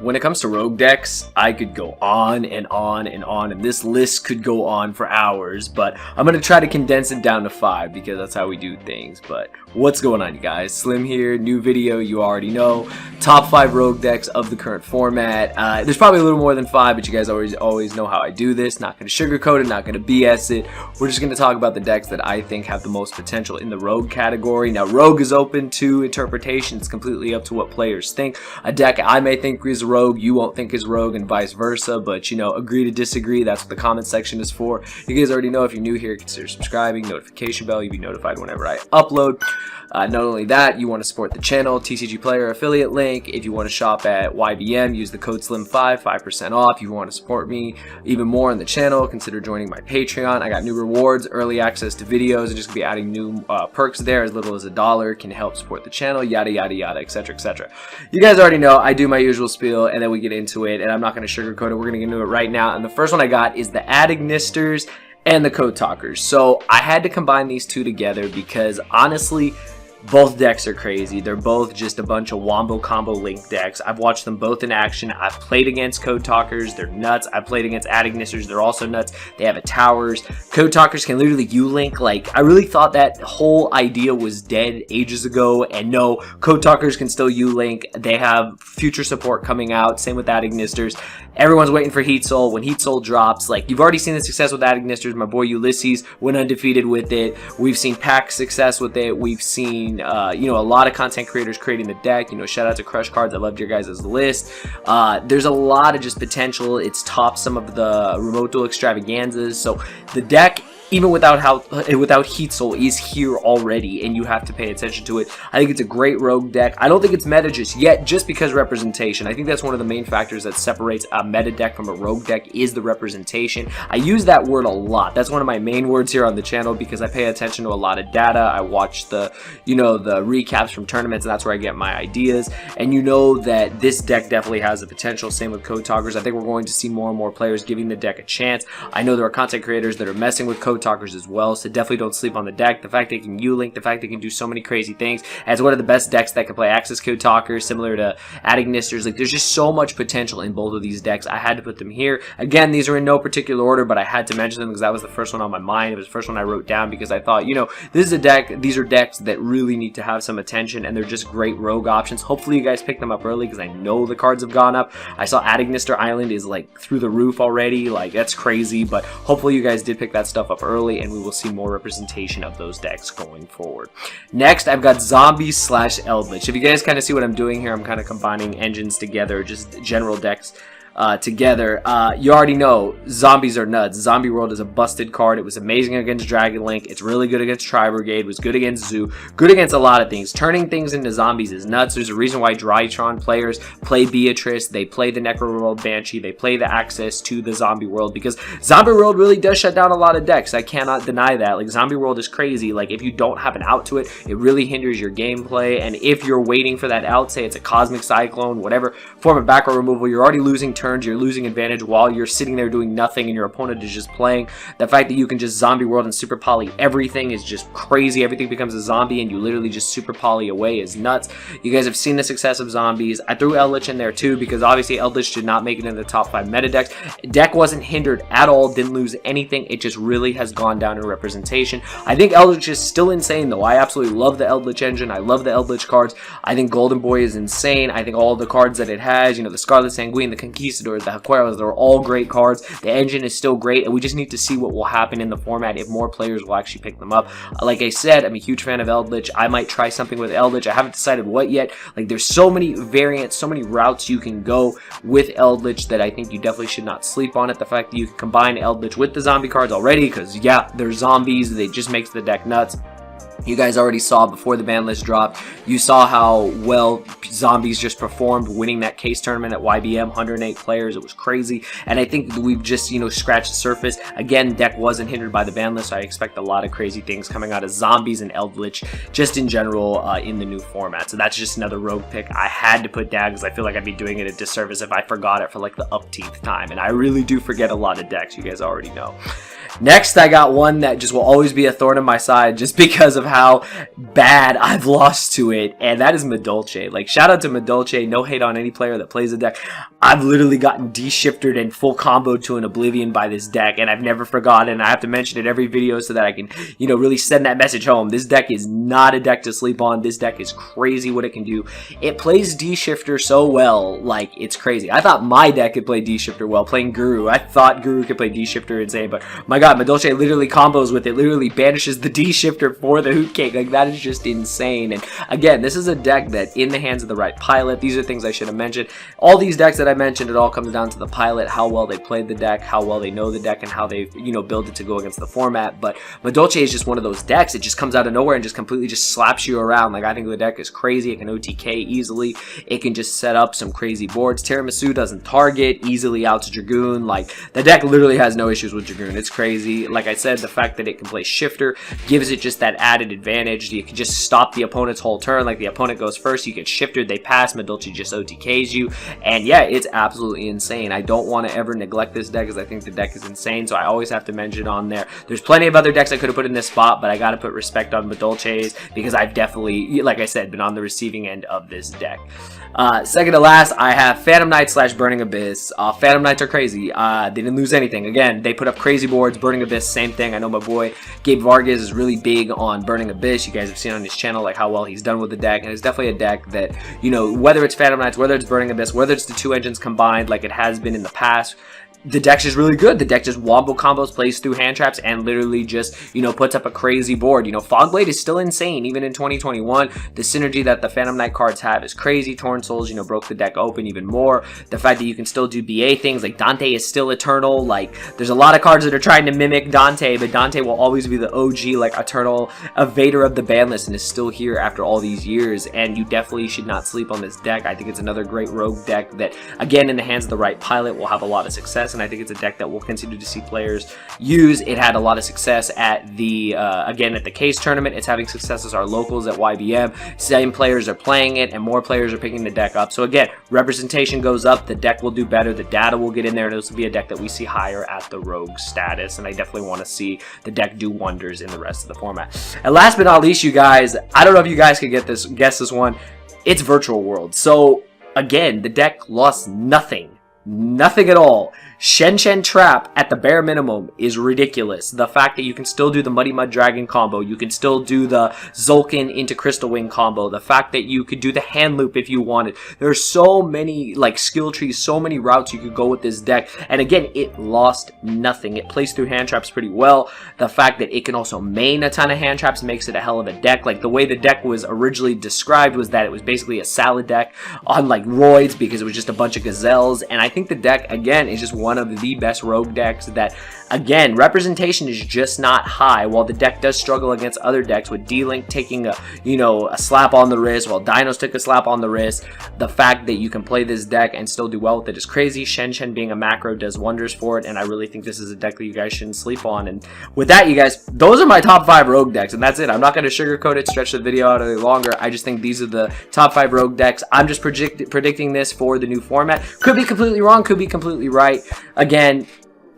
When it comes to rogue decks, I could go on and on and on, and this list could go on for hours, but I'm going to try to condense it down to 5 because that's how we do things. But what's going on, you guys? Slim here, new video, you already know. Top 5 rogue decks of the current format. There's probably a little more than 5, but you guys always know how I do this. Not going to sugarcoat it, not going to BS it. We're just going to talk about the decks that I think have the most potential in the rogue category. Now, rogue is open to interpretation. It's completely up to what players think. A deck I may think is rogue, you won't think is rogue, and vice versa, but you know, agree to disagree. That's what the comment section is for. You guys already know. If you're new here, consider subscribing, notification bell, you'll be notified whenever I upload. Not only that, you want to support the channel, TCG Player affiliate link. If you want to shop at YBM, use the code SLIM5, 5% off. If you want to support me even more on the channel, consider joining my Patreon. I got new rewards, early access to videos, and just gonna be adding new perks there. As little as $1 can help support the channel, yada yada yada, etc etc. You guys already know I do my usual spiel, and then we get into it, and I'm not going to sugarcoat it. We're going to get into it right now, and the first one I got is the Adignisters and the Code Talkers. So I had to combine these two together because honestly, both decks are crazy. They're both just a bunch of wombo combo link decks. I've watched them both in action. I've played against Code Talkers. They're nuts. I've played against Adignisters. They're also nuts. They have a towers. Code Talkers can literally U-Link. Like, I really thought that whole idea was dead ages ago. And no, Code Talkers can still U-Link. They have future support coming out. Same with Adignisters. Everyone's waiting for Heat Soul. When Heat Soul drops, like, you've already seen the success with Adignisters. My boy Ulysses went undefeated with it. We've seen Pack's success with it. We've seen you know, a lot of content creators creating the deck. You know, shout out to Crush Cards. I loved your guys' list. There's a lot of just potential. It's topped some of the remote duel extravaganzas. So the deck, even without Heat Soul, is here already, and you have to pay attention to it. I think it's a great rogue deck. I don't think it's meta just yet, just because representation. I think that's one of the main factors that separates a meta deck from a rogue deck is the representation. I use that word a lot. That's one of my main words here on the channel because I pay attention to a lot of data. I watch the, you know, the recaps from tournaments, and that's where I get my ideas. And you know that this deck definitely has the potential. Same with Code Talkers. I think we're going to see more and more players giving the deck a chance. I know there are content creators that are messing with Code Talkers as well, so definitely don't sleep on the deck. The fact they can U-Link, the fact they can do so many crazy things, as one of the best decks that can play Access Code Talkers, similar to Adignisters. Like, there's just so much potential in both of these decks. I had to put them here. Again, these are in no particular order, but I had to mention them because that was the first one on my mind. It was the first one I wrote down because I thought, you know, this is a deck, these are decks that really need to have some attention, and they're just great rogue options. Hopefully you guys pick them up early because I know the cards have gone up. I saw Adignister Island is like through the roof already. Like, that's crazy, but hopefully you guys did pick that stuff up early, and we will see more representation of those decks going forward. Next, I've got Zombies / Elvish. If you guys kind of see what I'm doing here, I'm kind of combining engines together, just general decks together. You already know zombies are nuts. Zombie World is a busted card. It was amazing against Dragon Link. It's really good against Tri Brigade. Was good against Zoo. Good against a lot of things. Turning things into zombies is nuts. There's a reason why Drytron players play Beatrice. They play the Necroworld Banshee. They play the access to the Zombie World because Zombie World really does shut down a lot of decks. I cannot deny that. Like, Zombie World is crazy. Like, if you don't have an out to it, it really hinders your gameplay. And if you're waiting for that out, say it's a Cosmic Cyclone, whatever form of background removal, you're already losing turns, you're losing advantage while you're sitting there doing nothing and your opponent is just playing. The fact that you can just Zombie World and Super Poly everything is just crazy. Everything becomes a zombie and you literally just Super Poly away is nuts. You guys have seen the success of zombies. I threw Eldritch in there too because obviously Eldritch did not make it in the top 5 meta decks. Deck wasn't hindered at all, didn't lose anything. It just really has gone down in representation. I think Eldritch is still insane though. I absolutely love the Eldritch engine. I love the Eldritch cards. I think Golden Boy is insane. I think all the cards that it has, you know, the Scarlet Sanguine, the Conquistadors, the Aquarials, they're all great cards. The engine is still great, and we just need to see what will happen in the format if more players will actually pick them up. Like I said, I'm a huge fan of Eldritch. I might try something with Eldritch. I haven't decided what yet. Like, there's so many variants, so many routes you can go with Eldritch that I think you definitely should not sleep on it. The fact that you can combine Eldritch with the zombie cards already, because yeah, they're zombies. They just makes the deck nuts. You guys already saw before the ban list dropped. You saw how well zombies just performed winning that case tournament at YBM, 108 players. It was crazy. And I think we've just, you know, scratched the surface. Again, deck wasn't hindered by the ban list, so I expect a lot of crazy things coming out of zombies and Eldritch just in general in the new format. So that's just another rogue pick I had to put down because I feel like I'd be doing it a disservice if I forgot it for like the upteenth time. And I really do forget a lot of decks, you guys already know. Next, I got one that just will always be a thorn in my side just because of how bad I've lost to it, and that is Madolche. Like, shout out to Madolche, no hate on any player that plays the deck. I've literally gotten de-shifted and full comboed to an oblivion by this deck, and I've never forgotten. I have to mention it every video so that I can, you know, really send that message home. This deck is not a deck to sleep on. This deck is crazy what it can do. It plays de-shifter so well, like, it's crazy. I thought my deck could play de-shifter well, playing Guru. I thought Guru could play de-shifter insane, but my god, Madolche literally combos with it, literally banishes the de-shifter for the Hoot Cake. Like, that is just insane. And again, this is a deck that, in the hands of the right pilot, these are things I should have mentioned. All these decks that I mentioned, it all comes down to the pilot, how well they played the deck, how well they know the deck, and how they, you know, build it to go against the format. But Madolche is just one of those decks. It just comes out of nowhere and just completely just slaps you around. Like, I think the deck is crazy. It can OTK easily. It can just set up some crazy boards. Tiramisu doesn't target easily out to Dragoon. Like, the deck literally has no issues with Dragoon. It's crazy. Like I said, the fact that it can play Shifter gives it just that added advantage. You can just stop the opponent's whole turn. Like, the opponent goes first, you get Shifted, they pass, Madolche just OTKs you. And yeah, it's absolutely insane. I don't want to ever neglect this deck because I think the deck is insane, so I always have to mention it on there. There's plenty of other decks I could have put in this spot, but I gotta put respect on Madolche's because I've definitely, like I said, been on the receiving end of this deck. Second to last, I have Phantom Knights / Burning Abyss. Phantom Knights are crazy. They didn't lose anything. Again, they put up crazy boards. Burning Abyss, same thing. I know my boy Gabe Vargas is really big on Burning Abyss. You guys have seen on his channel like how well he's done with the deck, and it's definitely a deck that, you know, whether it's Phantom Knights, whether it's Burning Abyss, whether it's the two engines combined like it has been in the past, the deck's just really good. The deck just wombo combos, plays through hand traps, and literally just, you know, puts up a crazy board. You know, Fogblade is still insane, even in 2021. The synergy that the Phantom Knight cards have is crazy. Torn Souls, you know, broke the deck open even more. The fact that you can still do BA things, like Dante is still eternal. Like, there's a lot of cards that are trying to mimic Dante, but Dante will always be the OG, like, eternal evader of the ban list, and is still here after all these years. And you definitely should not sleep on this deck. I think it's another great rogue deck that, again, in the hands of the right pilot, will have a lot of success. And I think it's a deck that we'll continue to see players use. It had a lot of success at the, again, at the Case tournament. It's having success as our locals at YBM. Same players are playing it, and more players are picking the deck up. So again, representation goes up, the deck will do better, the data will get in there, and this will be a deck that we see higher at the rogue status. And I definitely want to see the deck do wonders in the rest of the format. And last but not least, you guys, I don't know if you guys could guess this one. It's Virtual World. So again, the deck lost nothing at all. Shen Trap at the bare minimum is ridiculous. The fact that you can still do the Muddy Mud Dragon combo, you can still do the Zulkin into Crystal Wing combo, the fact that you could do the hand loop if you wanted. There's so many, like, skill trees, so many routes you could go with this deck. And again, it lost nothing. It plays through hand traps pretty well. The fact that it can also main a ton of hand traps makes it a hell of a deck. Like, the way the deck was originally described was that it was basically a salad deck on, like, roids, because it was just a bunch of gazelles. And I think the deck, again, is just one of the best rogue decks that, again, representation is just not high. While the deck does struggle against other decks, with D-Link taking a, you know, a slap on the wrist, while Dinos took a slap on the wrist, the fact that you can play this deck and still do well with it is crazy. Shen being a macro does wonders for it, and I really think this is a deck that you guys shouldn't sleep on. And with that, you guys, those are my top 5 rogue decks, and that's it. I'm not going to sugarcoat it, stretch the video out any longer. I just think these are the top 5 rogue decks. I'm just predicting this for the new format. Could be completely wrong, could be completely right. Again,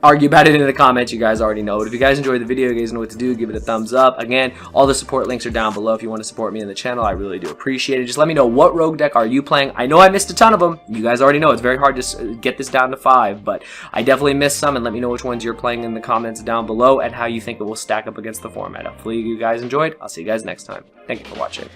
argue about it in the comments. You guys already know. But if you guys enjoyed the video, you guys know what to do. Give it a thumbs up. Again, all the support links are down below if you want to support me in the channel. I really do appreciate it. Just let me know, what rogue deck are you playing? I know I missed a ton of them. You guys already know it's very hard to get this down to 5, but I definitely missed some, and let me know which ones you're playing in the comments down below and how you think it will stack up against the format. Hopefully you guys enjoyed. I'll see you guys next time. Thank you for watching.